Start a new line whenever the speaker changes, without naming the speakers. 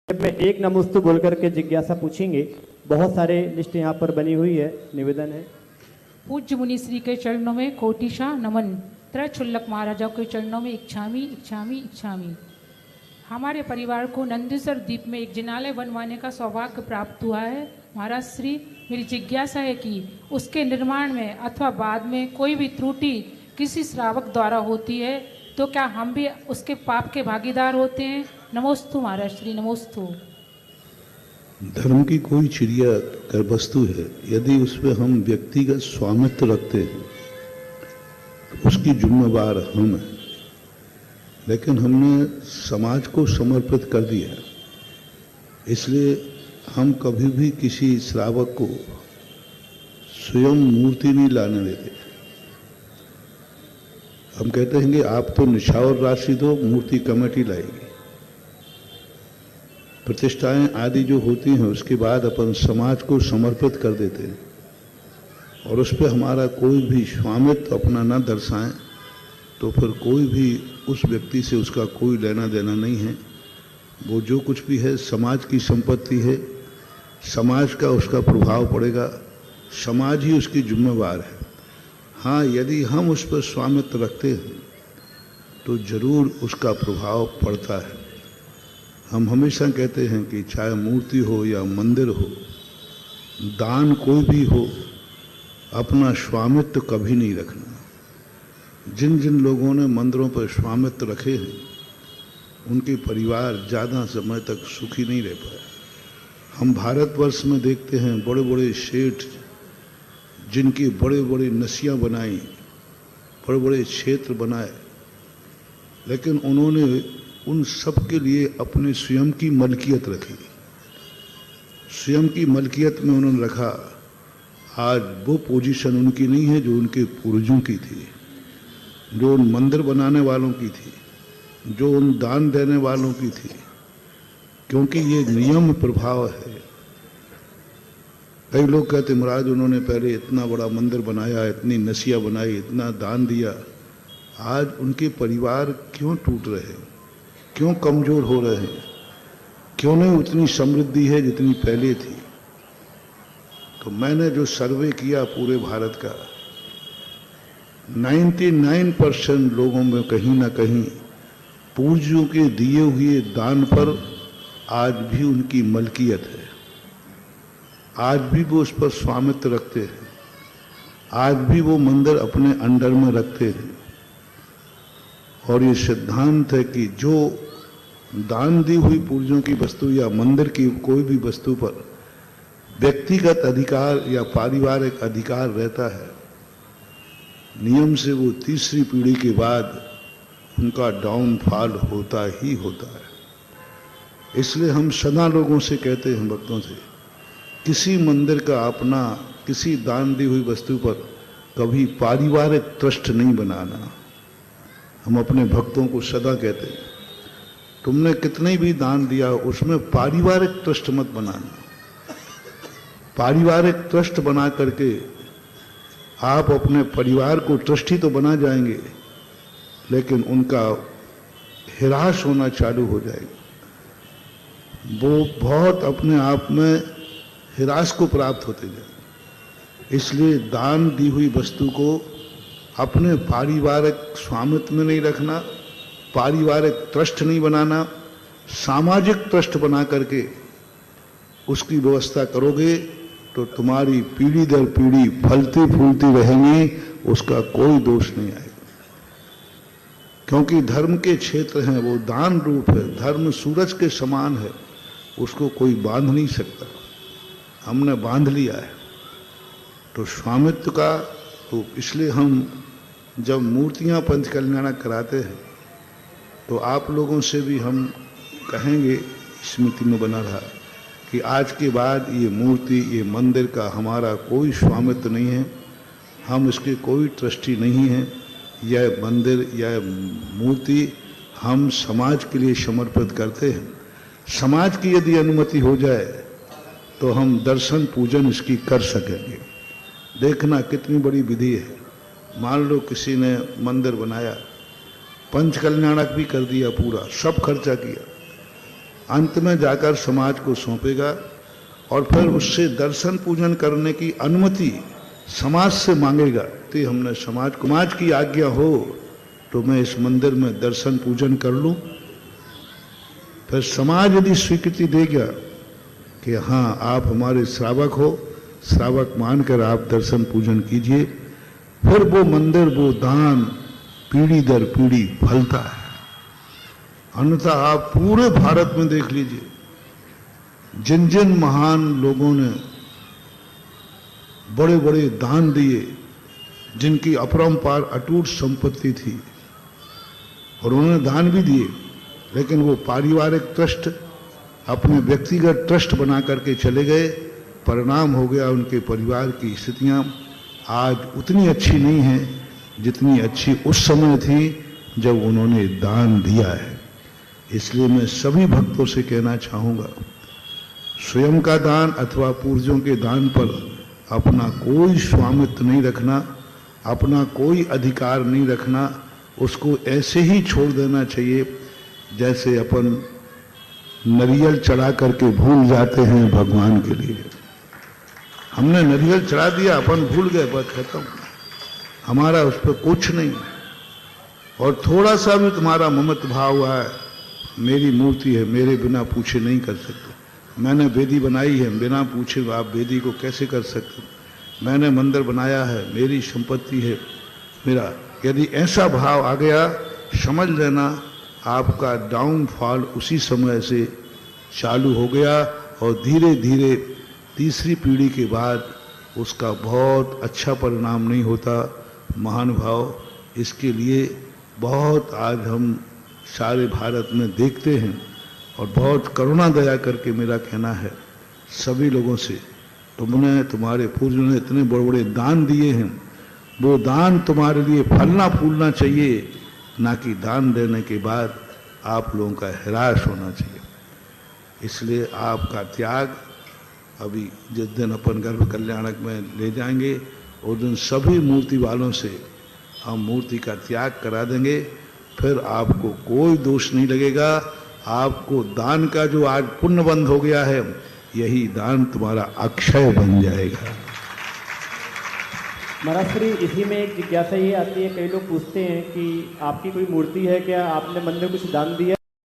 में एक नमोस्तु बोल करके जिज्ञासा पूछेंगे। बहुत सारे लिस्ट यहाँ पर बनी हुई है। निवेदन है
पूज्य मुनि श्री के चरणों में कोटिशा नमन। त्रैछुल्लक महाराजा के चरणों में इच्छामी इच्छामी इच्छामी। हमारे परिवार को नंदीसर द्वीप में एक जिनालय बनवाने का सौभाग्य प्राप्त हुआ है। महाराज श्री, मेरी जिज्ञासा है कि उसके निर्माण में अथवा बाद में कोई भी त्रुटि किसी श्रावक द्वारा होती है तो क्या हम भी उसके पाप के भागीदार होते हैं? नमोस्तु महाराज श्री, नमोस्तु।
धर्म की कोई चिड़िया कर वस्तु है, यदि उसमें हम व्यक्तिगत स्वामित्व रखते हैं तो उसकी जिम्मेवार हम हैं, लेकिन हमने समाज को समर्पित कर दिया। इसलिए हम कभी भी किसी श्रावक को स्वयं मूर्ति नहीं लाने देते। हम कहते हैं कि आप तो निछावर राशि दो, मूर्ति कमेटी लाएगी। प्रतिष्ठाएं आदि जो होती हैं उसके बाद अपन समाज को समर्पित कर देते हैं और उस पर हमारा कोई भी स्वामित्व अपना न दर्शाएं तो फिर कोई भी उस व्यक्ति से उसका कोई लेना देना नहीं है। वो जो कुछ भी है समाज की संपत्ति है, समाज का उसका प्रभाव पड़ेगा, समाज ही उसकी जिम्मेवार है। हाँ, यदि हम उस पर स्वामित्व रखते हैं तो जरूर उसका प्रभाव पड़ता है। हम हमेशा कहते हैं कि चाहे मूर्ति हो या मंदिर हो, दान कोई भी हो, अपना स्वामित्व कभी नहीं रखना। जिन जिन लोगों ने मंदिरों पर स्वामित्व रखे हैं उनके परिवार ज़्यादा समय तक सुखी नहीं रह पाए। हम भारतवर्ष में देखते हैं बड़े बड़े सेठ जिनकी बड़े बड़े नसियाँ बनाई, बड़े बड़े क्षेत्र बनाए, लेकिन उन्होंने उन सब के लिए अपने स्वयं की मलकियत रखी। स्वयं की मलकियत में उन्होंने रखा। आज वो पोजीशन उनकी नहीं है जो उनके पूर्वजों की थी, जो उन मंदिर बनाने वालों की थी, जो उन दान देने वालों की थी, क्योंकि ये नियम प्रभाव है। कई लोग कहते महाराज उन्होंने पहले इतना बड़ा मंदिर बनाया, इतनी नसिया बनाई, इतना दान दिया, आज उनके परिवार क्यों टूट रहे हैं, क्यों कमजोर हो रहे हैं, क्यों नहीं उतनी समृद्धि है जितनी पहले थी। तो मैंने जो सर्वे किया पूरे भारत का, 99% लोगों में कहीं ना कहीं पूर्वजों के दिए हुए दान पर आज भी उनकी मलकियत है। आज भी वो उस पर स्वामित्व रखते हैं, आज भी वो मंदिर अपने अंडर में रखते हैं। और ये सिद्धांत है कि जो दान दी हुई पूर्वजों की वस्तु या मंदिर की कोई भी वस्तु पर व्यक्तिगत अधिकार या पारिवारिक अधिकार रहता है, नियम से वो तीसरी पीढ़ी के बाद उनका डाउनफॉल होता ही होता है। इसलिए हम सदा लोगों से कहते हैं, भक्तों से, किसी मंदिर का अपना, किसी दान दी हुई वस्तु पर कभी पारिवारिक ट्रस्ट नहीं बनाना। हम अपने भक्तों को सदा कहते हैं, तुमने कितने भी दान दिया उसमें पारिवारिक ट्रस्ट मत बनाना। पारिवारिक ट्रस्ट बना करके आप अपने परिवार को ट्रस्टी तो बना जाएंगे, लेकिन उनका हिरास होना चालू हो जाएगा। वो बहुत अपने आप में हिरास को प्राप्त होते जाए। इसलिए दान दी हुई वस्तु को अपने पारिवारिक स्वामित्व में नहीं रखना, पारिवारिक ट्रस्ट नहीं बनाना, सामाजिक ट्रस्ट बना करके उसकी व्यवस्था करोगे तो तुम्हारी पीढ़ी दर पीढ़ी फलती फूलती रहेंगी, उसका कोई दोष नहीं आएगा। क्योंकि धर्म के क्षेत्र हैं, वो दान रूप है। धर्म सूरज के समान है, उसको कोई बांध नहीं सकता। हमने बांध लिया है तो स्वामित्व का। तो इसलिए हम जब मूर्तियां पंच कल्याणक कराते हैं तो आप लोगों से भी हम कहेंगे, स्मृति में बना रहा, कि आज के बाद ये मूर्ति, ये मंदिर का हमारा कोई स्वामित्व नहीं है, हम इसके कोई ट्रस्टी नहीं हैं। यह मंदिर, यह मूर्ति हम समाज के लिए समर्पित करते हैं। समाज की यदि अनुमति हो जाए तो हम दर्शन पूजन इसकी कर सकेंगे। देखना कितनी बड़ी विधि है। मान लो किसी ने मंदिर बनाया, पंच कल्याणक भी कर दिया, पूरा सब खर्चा किया, अंत में जाकर समाज को सौंपेगा और फिर उससे दर्शन पूजन करने की अनुमति समाज से मांगेगा। तो हमने समाज की आज्ञा हो तो मैं इस मंदिर में दर्शन पूजन कर लूं। फिर समाज यदि स्वीकृति देगा कि हाँ आप हमारे श्रावक हो, श्रावक मानकर आप दर्शन पूजन कीजिए, फिर वो मंदिर, वो दान पीढ़ी दर पीढ़ी फलता है। अन्यथा आप पूरे भारत में देख लीजिए, जिन जिन महान लोगों ने बड़े बड़े दान दिए, जिनकी अपरंपार अटूट संपत्ति थी और उन्होंने दान भी दिए, लेकिन वो पारिवारिक ट्रस्ट, अपने व्यक्तिगत ट्रस्ट बना करके चले गए। परिणाम हो गया उनके परिवार की स्थितियां आज उतनी अच्छी नहीं हैं जितनी अच्छी उस समय थी जब उन्होंने दान दिया है। इसलिए मैं सभी भक्तों से कहना चाहूँगा, स्वयं का दान अथवा पूर्वजों के दान पर अपना कोई स्वामित्व नहीं रखना, अपना कोई अधिकार नहीं रखना, उसको ऐसे ही छोड़ देना चाहिए जैसे अपन नारियल चढ़ा करके भूल जाते हैं भगवान के लिए। हमने नारियल चढ़ा दिया, अपन भूल गए, बस खत्म, हमारा उस पर कुछ नहीं। और थोड़ा सा भी तुम्हारा ममत्व भाव हुआ है, मेरी मूर्ति है, मेरे बिना पूछे नहीं कर सकते, मैंने वेदी बनाई है, बिना पूछे आप वेदी को कैसे कर सकते, मैंने मंदिर बनाया है, मेरी संपत्ति है मेरा, यदि ऐसा भाव आ गया, समझ लेना आपका डाउनफॉल उसी समय से चालू हो गया और धीरे धीरे तीसरी पीढ़ी के बाद उसका बहुत अच्छा परिणाम नहीं होता। महानुभाव, इसके लिए बहुत आज हम सारे भारत में देखते हैं और बहुत करुणा दया करके मेरा कहना है सभी लोगों से, तुमने, तुम्हारे पूर्वजों ने इतने बड़े बड़े दान दिए हैं, वो दान तुम्हारे लिए फलना फूलना चाहिए, ना कि दान देने के बाद आप लोगों का हिराश होना चाहिए। इसलिए आपका त्याग अभी जिस दिन अपन गर्भ कल्याणक में ले जाएंगे उस दिन सभी मूर्ति वालों से हम मूर्ति का त्याग करा देंगे, फिर आपको कोई दोष नहीं लगेगा। आपको दान का जो आज पुण्य बंद हो गया है, यही दान तुम्हारा अक्षय बन जाएगा।
महाराज श्री, इसी में एक जिज्ञासा ये आती है, कई लोग पूछते हैं कि आपकी कोई मूर्ति है क्या, आपने मंदिर कुछ दान दिया